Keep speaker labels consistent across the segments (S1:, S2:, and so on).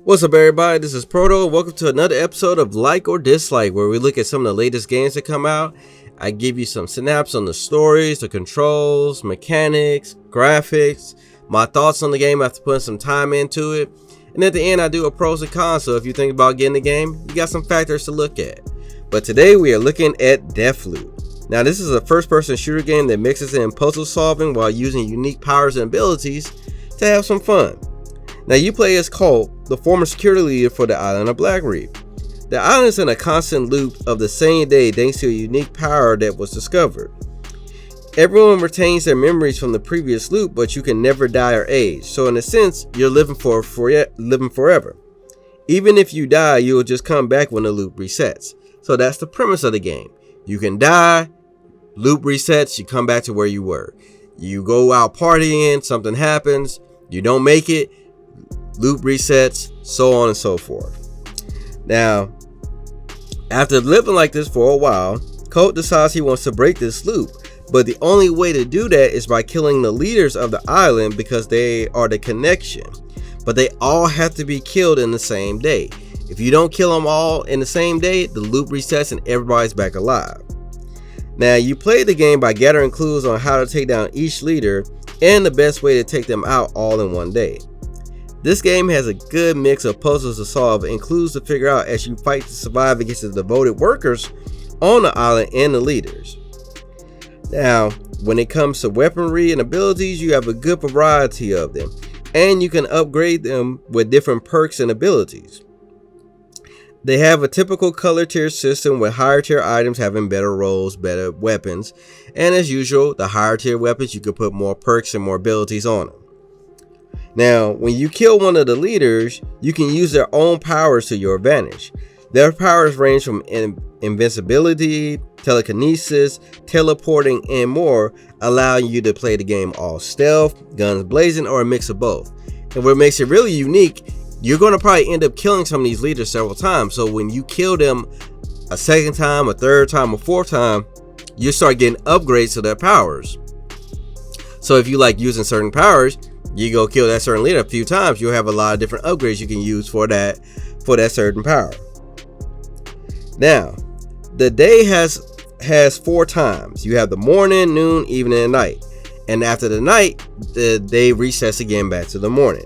S1: What's up, everybody? This is Proto. Welcome to another episode of Like or Dislike, where we look at some of the latest games that come out. I give you some snaps on the stories, the controls, mechanics, graphics, my thoughts on the game after putting some time into it. And at the end, I do a pros and cons, so if you think about getting the game, you got some factors to look at. But today, we are looking at Deathloop. Now, this is a first-person shooter game that mixes in puzzle solving while using unique powers and abilities to have some fun. Now, you play as Colt, the former security leader for the island of Black Reef. The island is in a constant loop of the same day thanks to a unique power that was discovered. Everyone retains their memories from the previous loop, but you can never die or age. So in a sense, you're living forever. Even if you die, you will just come back when the loop resets. So that's the premise of the game. You can die, loop resets, you come back to where you were. You go out partying, something happens, you don't make it, loop resets, so on and so forth. Now, after living like this for a while, Colt decides he wants to break this loop, but the only way to do that is by killing the leaders of the island because they are the connection. But they all have to be killed in the same day. If you don't kill them all in the same day, the loop resets and everybody's back alive. Now, you play the game by gathering clues on how to take down each leader and the best way to take them out all in one day. This game has a good mix of puzzles to solve and clues to figure out as you fight to survive against the devoted workers on the island and the leaders. Now, when it comes to weaponry and abilities, you have a good variety of them, and you can upgrade them with different perks and abilities. They have a typical color tier system with higher tier items having better rolls, better weapons, and as usual, the higher tier weapons you can put more perks and more abilities on them. Now, when you kill one of the leaders, you can use their own powers to your advantage. Their powers range from invincibility, telekinesis, teleporting, and more, allowing you to play the game all stealth, guns blazing, or a mix of both. And what makes it really unique, you're going to probably end up killing some of these leaders several times. So when you kill them a second time, a third time, a fourth time, you start getting upgrades to their powers. So if you like using certain powers, you go kill that certain leader a few times, you'll have a lot of different upgrades you can use for that certain power. Now, the day has 4 times. You have the morning, noon, evening, and night. And after the night, the day resets again back to the morning.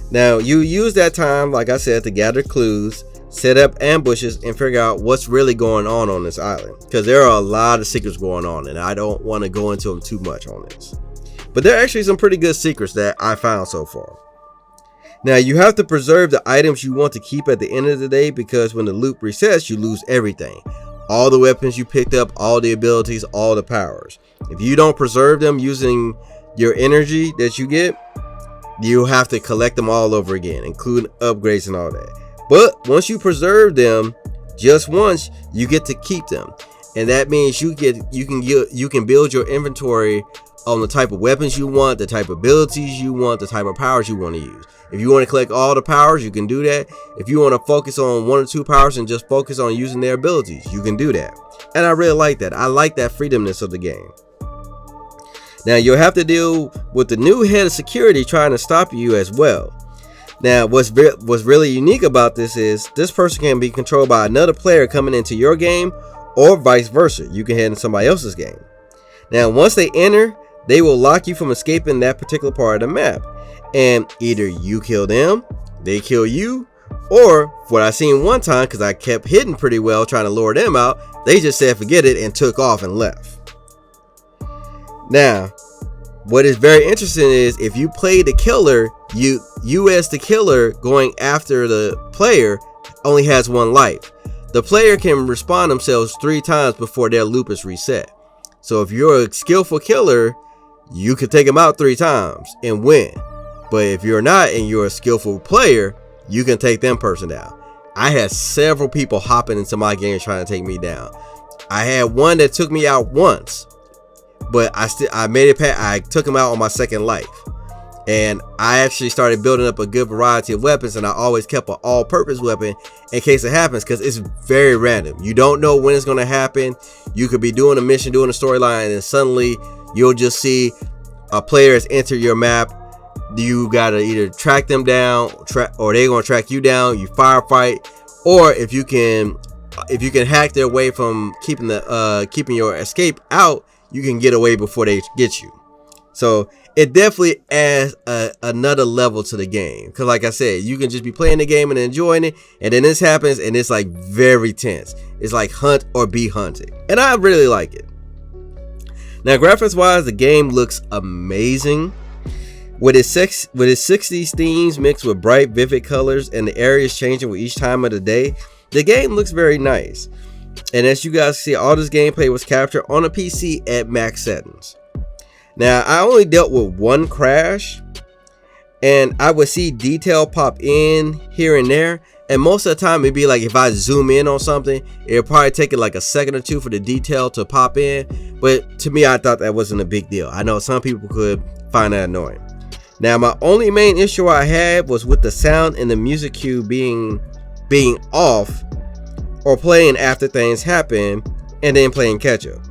S1: Now, you use that time, like I said, to gather clues, set up ambushes, and figure out what's really going on this island. Because there are a lot of secrets going on, and I don't want to go into them too much on this. But there are actually some pretty good secrets that I found so far. Now, you have to preserve the items you want to keep at the end of the day, because when the loop resets, you lose everything. All the weapons you picked up, all the abilities, all the powers. If you don't preserve them using your energy that you get, you'll have to collect them all over again, including upgrades and all that. But once you preserve them just once, you get to keep them. And that means you can build your inventory on the type of weapons you want, the type of abilities you want, the type of powers you want to use. If you want to collect all the powers, you can do that. If you want to focus on 1 or 2 powers and just focus on using their abilities, you can do that. And I really like that. I like that freedomness of the game. Now, you'll have to deal with the new head of security trying to stop you as well. Now, what's really unique about this is this person can be controlled by another player coming into your game, or vice versa. You can head into somebody else's game. Now, once they enter, they will lock you from escaping that particular part of the map. And either you kill them, they kill you, or what I seen one time, because I kept hitting pretty well trying to lure them out, they just said forget it and took off and left. Now, what is very interesting is if you play the killer, you as the killer going after the player only has 1 life. The player can respawn themselves 3 times before their loop is reset. So if you're a skillful killer, you can take them out 3 times and win. But if you're not and you're a skillful player, you can take them person down. I had several people hopping into my game trying to take me down. I had one that took me out once, but I made it past. I took him out on my 2nd life. And I actually started building up a good variety of weapons, and I always kept an all-purpose weapon in case it happens, because it's very random. You don't know when it's going to happen. You could be doing a mission, doing a storyline, and then suddenly you'll just see a player has entered your map you gotta either track them down, or they're gonna track you down. You firefight, or if you can hack their way from keeping your escape out, you can get away before they get you. So it definitely adds another level to the game, because like I said, you can just be playing the game and enjoying it, and then this happens and it's like very tense. It's like hunt or be hunted, and I really like it. Now, graphics wise, the game looks amazing. With its 60s themes mixed with bright, vivid colors, and the areas changing with each time of the day, the game looks very nice. And as you guys see, all this gameplay was captured on a PC at max settings. Now, I only dealt with one crash, and I would see detail pop in here and there. And most of the time, it'd be like if I zoom in on something, it'd probably take it like a second or two for the detail to pop in. But to me, I thought that wasn't a big deal. I know some people could find that annoying. Now, my only main issue I had was with the sound and the music cue being off, or playing after things happen and then playing catch up.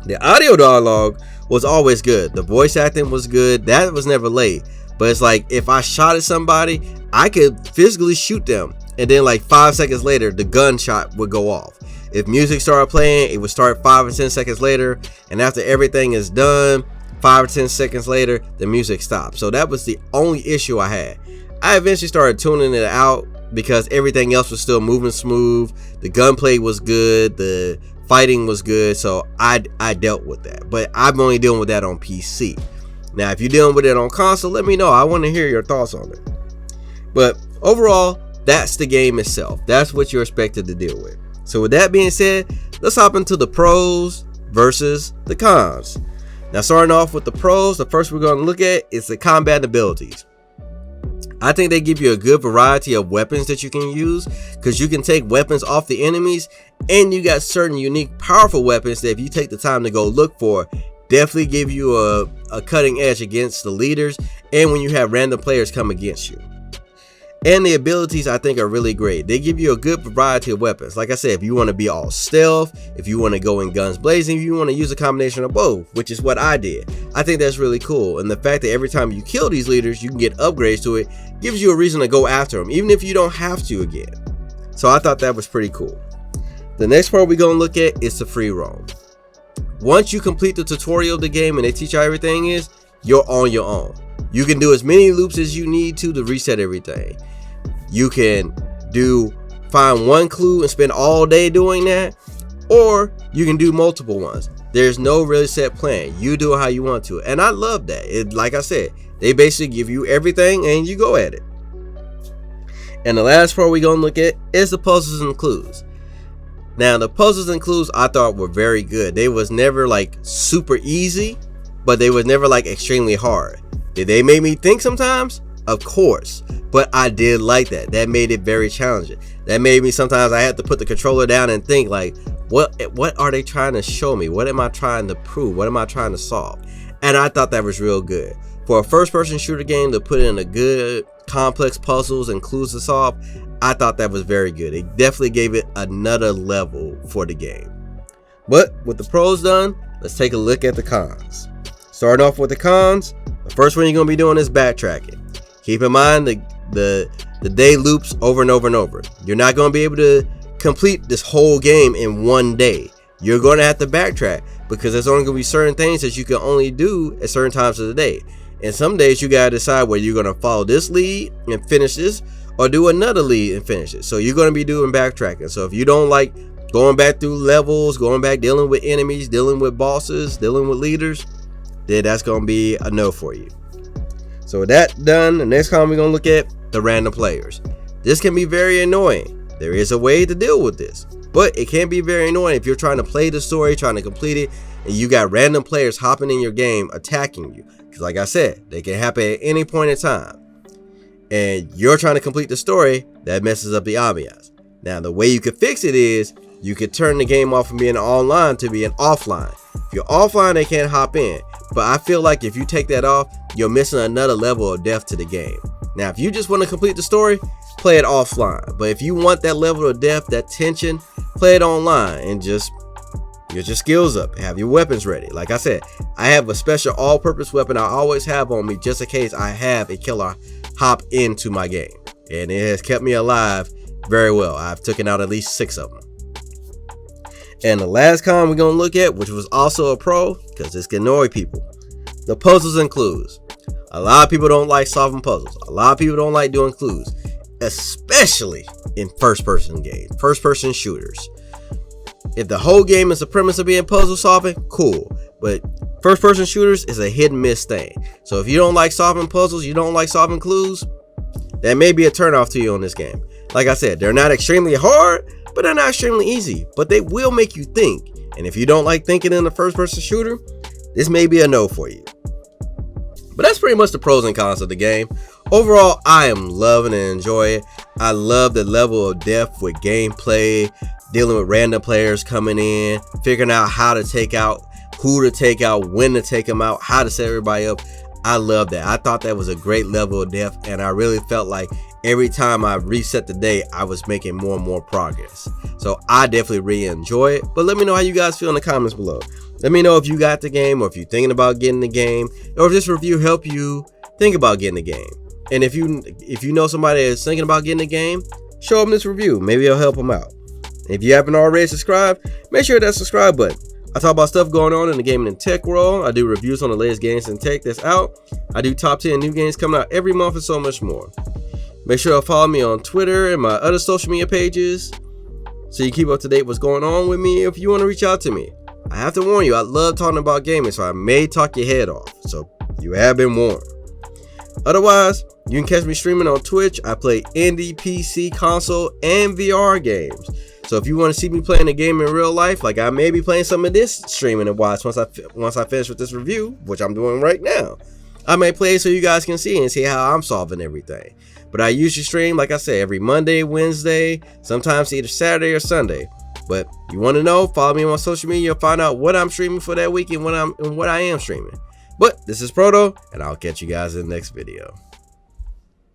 S1: The audio dialogue was always good. The voice acting was good. That was never late. But it's like if I shot at somebody, I could physically shoot them, and then like 5 seconds later, the gunshot would go off. If music started playing, it would start 5 or 10 seconds later, and after everything is done, 5 or 10 seconds later, the music stopped. So that was the only issue I had. I eventually started tuning it out because everything else was still moving smooth. The gunplay was good. The fighting was good. So I dealt with that. But I'm only dealing with that on PC. Now, if you're dealing with it on console, let me know. I want to hear your thoughts on it. But overall, that's the game itself. That's what you're expected to deal with. So with that being said, let's hop into the pros versus the cons. Now, starting off with the pros, the first we're going to look at is the combat abilities. I think they give you a good variety of weapons that you can use, because you can take weapons off the enemies, and you got certain unique powerful weapons that if you take the time to go look for, definitely give you a cutting edge against the leaders and when you have random players come against you. And the abilities, I think, are really great. They give you a good variety of weapons. Like I said, if you want to be all stealth, if you want to go in guns blazing, if you want to use a combination of both, which is what I did. I think that's really cool. And the fact that every time you kill these leaders, you can get upgrades to it, gives you a reason to go after them, even if you don't have to again. So I thought that was pretty cool. The next part we're going to look at is the free roam. Once you complete the tutorial of the game and they teach you how everything is, you're on your own. You can do as many loops as you need to reset everything. You can find one clue and spend all day doing that, or you can do multiple ones. There's no really set plan. You do it how you want to. And I love that. Like I said, they basically give you everything and you go at it. And the last part we're going to look at is the puzzles and clues. Now, the puzzles and clues I thought were very good. They was never like super easy, but they was never like extremely hard. Did they make me think sometimes? Of course, but I did like that. That made it very challenging. That made me sometimes I had to put the controller down and think like, what are they trying to show me? What am I trying to prove? What am I trying to solve? And I thought that was real good. For a first-person shooter game to put in a good complex puzzles and clues to solve, I thought that was very good. It definitely gave it another level for the game. But with the pros done, let's take a look at the cons. Starting off with the cons, the first one you're going to be doing is backtracking. Keep in mind the day loops over and over and over. You're not going to be able to complete this whole game in one day. You're going to have to backtrack because there's only going to be certain things that you can only do at certain times of the day. And some days you got to decide whether you're going to follow this lead and finish this or do another lead and finish it. So you're going to be doing backtracking. So if you don't like going back through levels, going back, dealing with enemies, dealing with bosses, dealing with leaders, then that's going to be a no for you. So with that done, the next con we're going to look at the random players. This can be very annoying. There is a way to deal with this, but it can be very annoying if you're trying to play the story, trying to complete it, and you got random players hopping in your game attacking you. Because like I said, they can happen at any point in time. And you're trying to complete the story, that messes up the ambiance. Now, the way you could fix it is you could turn the game off from being online to being offline. If you're offline, they can't hop in. But I feel like if you take that off, you're missing another level of depth to the game. Now, if you just want to complete the story, play it offline. But if you want that level of depth, that tension, play it online and just Get your skills up, have your weapons ready. Like I said, I have a special all-purpose weapon I always have on me just in case I have a killer hop into my game. And it has kept me alive very well. I've taken out at least 6 of them. And the last con we're going to look at, which was also a pro, because this can annoy people, the puzzles and clues. A lot of people don't like solving puzzles. A lot of people don't like doing clues, especially in first-person games, first-person shooters. If the whole game is the premise of being puzzle solving, cool. But first-person shooters is a hit and miss thing. So if you don't like solving puzzles, you don't like solving clues, that may be a turnoff to you on this game. Like I said, they're not extremely hard, but they're not extremely easy. But they will make you think. And if you don't like thinking in a first-person shooter, this may be a no for you. But that's pretty much the pros and cons of the game. Overall, I am loving and enjoying it. I love the level of depth with gameplay, dealing with random players coming in, figuring out how to take out, who to take out, when to take them out, how to set everybody up. I love that. I thought that was a great level of depth, and I really felt like every time I reset the day, I was making more and more progress. So I definitely really enjoy it. But let me know how you guys feel in the comments below. Let me know if you got the game, or if you're thinking about getting the game, or if this review helped you think about getting the game. And if you know somebody that's thinking about getting the game, show them this review. Maybe it'll help them out. If you haven't already subscribed, make sure that subscribe button. I talk about stuff going on in the gaming and tech world. I do reviews on the latest games and tech that's out. I do top 10 new games coming out every month and so much more. Make sure to follow me on Twitter and my other social media pages so you keep up to date what's going on with me if you want to reach out to me. I have to warn you, I love talking about gaming, so I may talk your head off. So you have been warned. Otherwise, you can catch me streaming on Twitch. I play indie, PC, console, and VR games. So if you want to see me playing a game in real life, like I may be playing some of this streaming and watch once I finish with this review, which I'm doing right now, I may play so you guys can see and see how I'm solving everything. But I usually stream, like I said, every Monday, Wednesday, sometimes either Saturday or Sunday. But you want to know, follow me on social media. You'll find out what I'm streaming for that week and what I am streaming. But this is Proto, and I'll catch you guys in the next video.